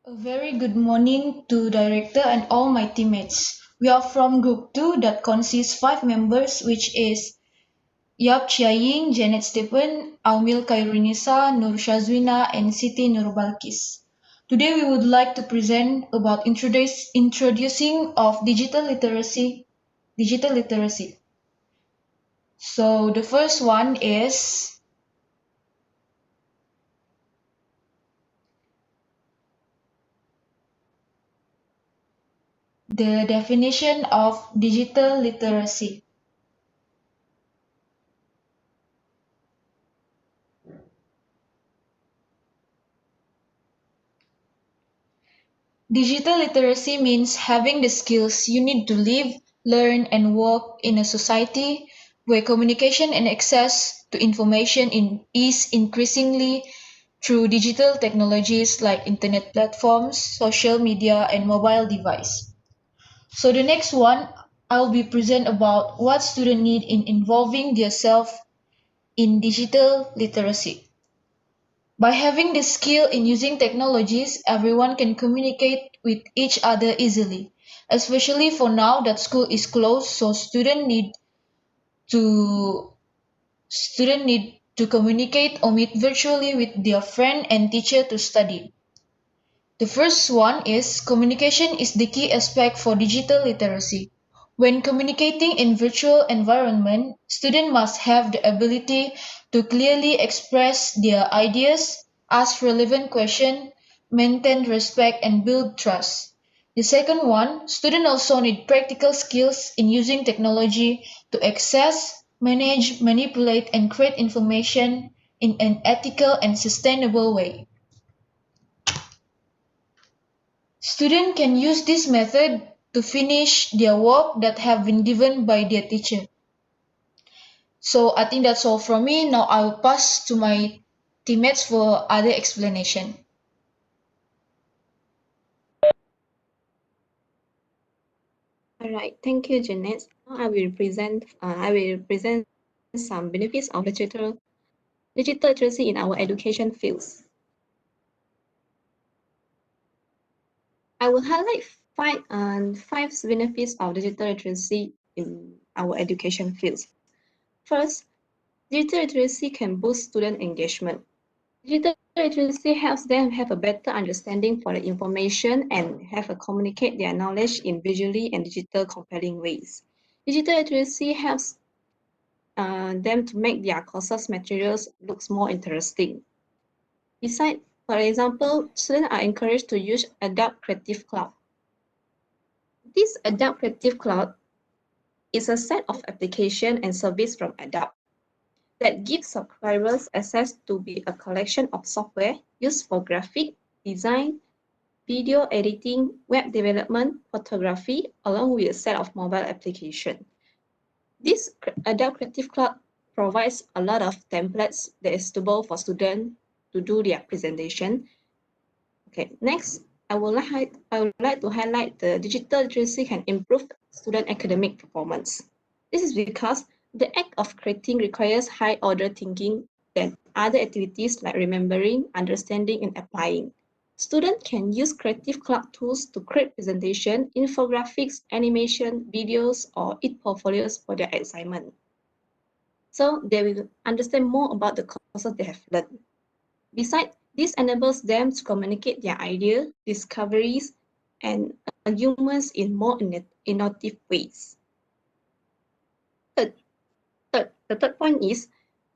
A very good morning to director and all my teammates. We are from group 2 that consists 5 members which is Yap Chiaying, Janet Stephen, Aumil Khairunisa, Nur Shazwina and Siti Nurbalkis. Today we would like to present about introducing of digital literacy. So the first one is the definition of digital literacy. Digital literacy means having the skills you need to live, learn, and work in a society where communication and access to information is increasingly through digital technologies like internet platforms, social media, and mobile device. So the next one, I'll be present about what students need in involving themselves in digital literacy. By having the skill in using technologies, everyone can communicate with each other easily, especially for now that school is closed, so to student need to communicate or meet virtually with their friend and teacher to study. The first one is communication is the key aspect for digital literacy. When communicating in virtual environment, students must have the ability to clearly express their ideas, ask relevant questions, maintain respect, and build trust. The second one, students also need practical skills in using technology to access, manage, manipulate, and create information in an ethical and sustainable way. Students can use this method to finish their work that have been given by their teacher. So I think that's all from me. Now I will pass to my teammates for other explanation. All right, thank you, Jeanette. Now I will present some benefits of digital literacy in our education fields. I will highlight five benefits of digital literacy in our education fields. First, digital literacy can boost student engagement. Digital literacy helps them have a better understanding for the information and have a communicate their knowledge in visually and digital compelling ways. Digital literacy helps them to make their courses materials looks more interesting. Besides, for example, students are encouraged to use Adobe Creative Cloud. This Adobe Creative Cloud is a set of application and service from Adobe that gives subscribers access to be a collection of software used for graphic design, video editing, web development, photography, along with a set of mobile application. This Adobe Creative Cloud provides a lot of templates that is suitable for students to do their presentation. Okay, next, I would like to highlight the digital literacy can improve student academic performance. This is because the act of creating requires high order thinking than other activities like remembering, understanding, and applying. Students can use Creative Cloud tools to create presentation, infographics, animation, videos, or e-portfolios for their assignment. So they will understand more about the courses they have learned. Besides, this enables them to communicate their ideas, discoveries, and arguments in more innovative ways. Third, the third point is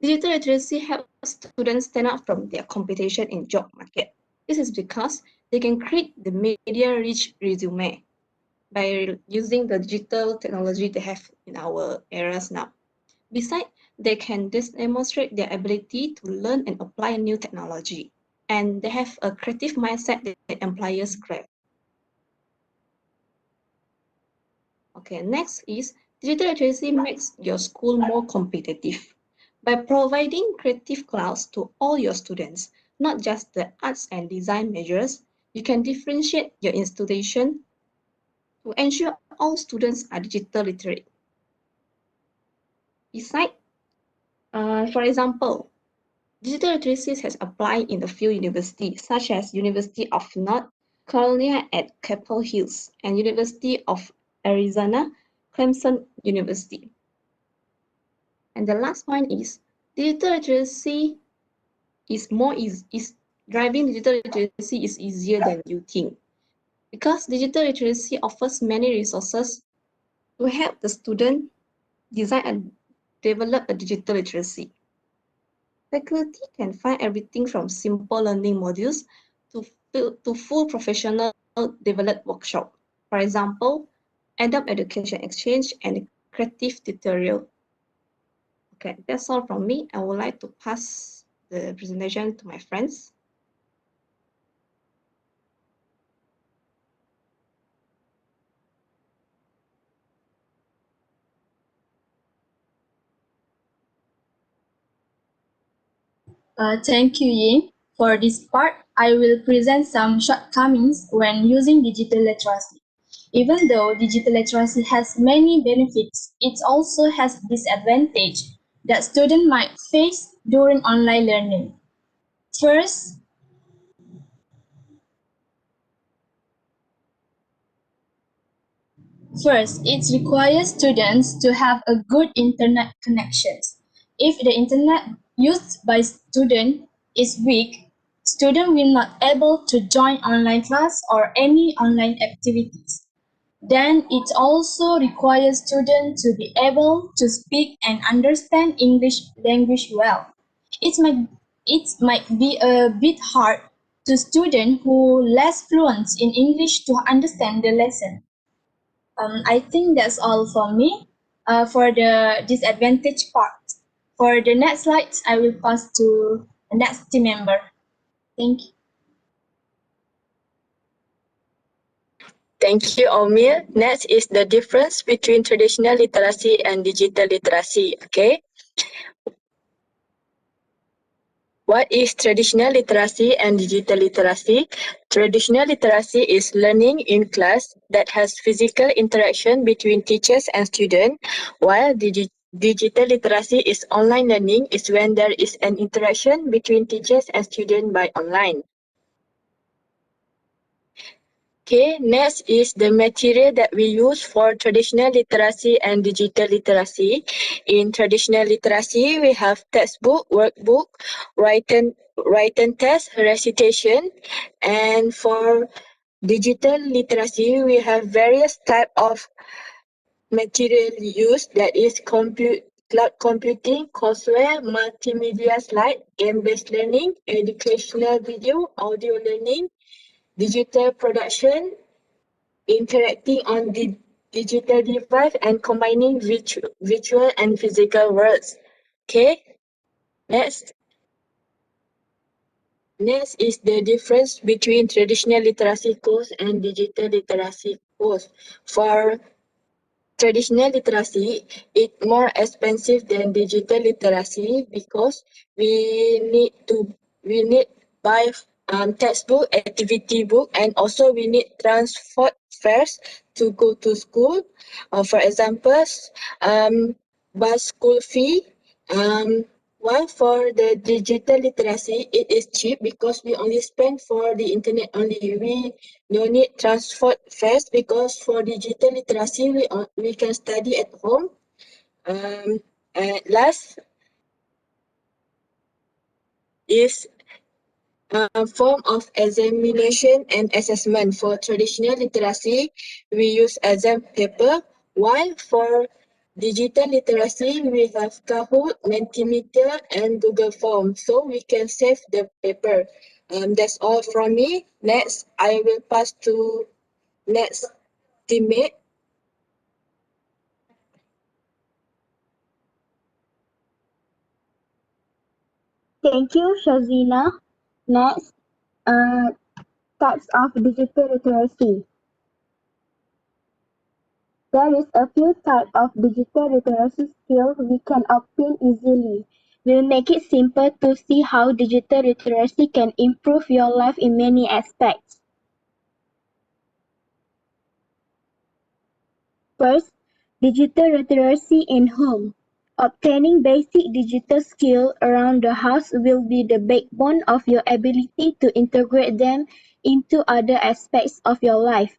digital literacy helps students stand out from their competition in job market. This is because they can create the media-rich resume by using the digital technology they have in our eras now. Besides, they can demonstrate their ability to learn and apply new technology, and they have a creative mindset that employers crave. Okay, next is digital literacy makes your school more competitive. By providing creative clouds to all your students, not just the arts and design majors, you can differentiate your institution to ensure all students are digital literate. Besides, for example, digital literacy has applied in a few universities, such as University of North, Colonia at Capitol Hills, and University of Arizona, Clemson University. And the last point is digital literacy is driving digital literacy is easier than you think, because digital literacy offers many resources to help the student design and develop a digital literacy. Faculty can find everything from simple learning modules to full professional developed workshop. For example, Adobe Education Exchange and Creative Tutorial. Okay, that's all from me. I would like to pass the presentation to my friends. Thank you, Yin. For this part, I will present some shortcomings when using digital literacy. Even though digital literacy has many benefits, it also has disadvantage that students might face during online learning. First, it requires students to have a good internet connections. If the internet used by student is weak, student will not able to join online class or any online activities. Then it also requires students to be able to speak and understand English language well. It might, it might be a bit hard to students who less fluent in English to understand the lesson. I think that's all for me. For the disadvantage part. For the next slides, I will pass to the next team member. Thank you. Thank you, Omir. Next is the difference between traditional literacy and digital literacy. Okay. What is traditional literacy and digital literacy? Traditional literacy is learning in class that has physical interaction between teachers and students, while digital literacy is online learning is when there is an interaction between teachers and students by online. Okay, next is the material that we use for traditional literacy and digital literacy. In traditional literacy, we have textbook, workbook, written test, recitation, and for digital literacy, we have various type of material used, that is cloud computing, courseware, multimedia slide, game-based learning, educational video, audio learning, digital production, interacting on the digital device, and combining virtual and physical worlds. Okay, next. Next is the difference between traditional literacy course and digital literacy course. For traditional literacy, it's more expensive than digital literacy because we need buy textbook, activity book, and also we need transport fares to go to school. For example, bus school fee. While for the digital literacy, it is cheap because we only spend for the internet only. We no need transport fares because for digital literacy, we can study at home. And last is form of examination and assessment. For traditional literacy, we use exam paper, while for digital literacy, we have Kahoot, Mentimeter, and Google Form, so we can save the paper. That's all from me. Next, I will pass to next teammate. Thank you, Shazina. Next, types of digital literacy. There is a few types of digital literacy skills we can obtain easily. We'll make it simple to see how digital literacy can improve your life in many aspects. First, digital literacy in home. Obtaining basic digital skills around the house will be the backbone of your ability to integrate them into other aspects of your life.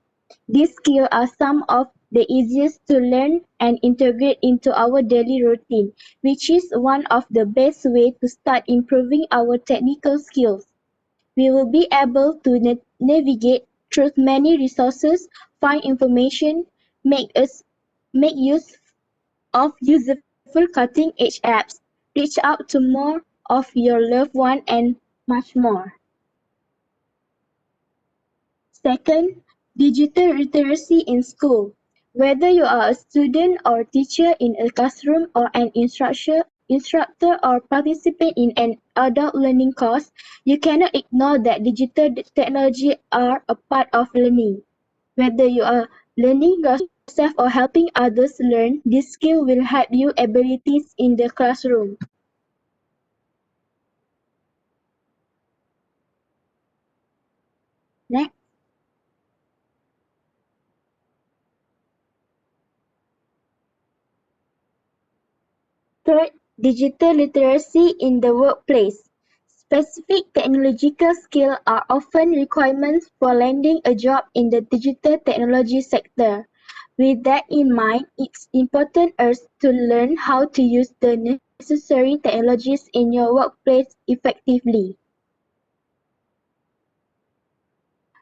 These skills are some of the easiest to learn and integrate into our daily routine, which is one of the best ways to start improving our technical skills. We will be able to navigate through many resources, find information, make use of useful cutting-edge apps, reach out to more of your loved one, and much more. Second, digital literacy in school. Whether you are a student or teacher in a classroom or an instructor or participant in an adult learning course, you cannot ignore that digital technology are a part of learning. Whether you are learning yourself or helping others learn, this skill will help you abilities in the classroom. Next. Third, digital literacy in the workplace. Specific technological skills are often requirements for landing a job in the digital technology sector. With that in mind, it's important to learn how to use the necessary technologies in your workplace effectively.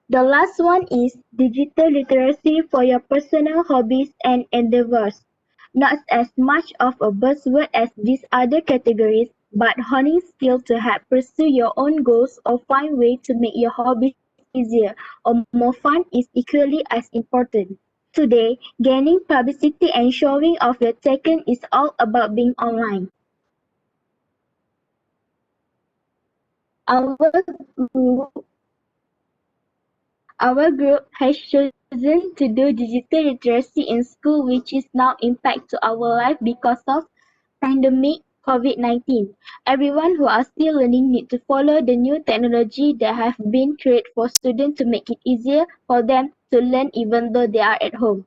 The last one is digital literacy for your personal hobbies and endeavors. Not as much of a buzzword as these other categories, but honing skills to help pursue your own goals or find ways to make your hobbies easier or more fun is equally as important. Today, gaining publicity and showing off your talent is all about being online. Our group Our group has chosen to do digital literacy in school, which is now impact to our life because of pandemic COVID-19. Everyone who are still learning need to follow the new technology that have been created for students to make it easier for them to learn even though they are at home.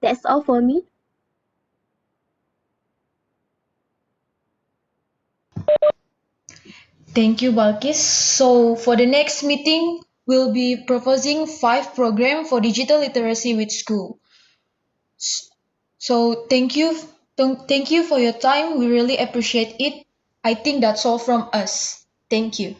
That's all for me. Thank you, Balkis. So for the next meeting, we'll be proposing 5 programs for digital literacy with school. So thank you for your time. We really appreciate it. I think that's all from us. Thank you.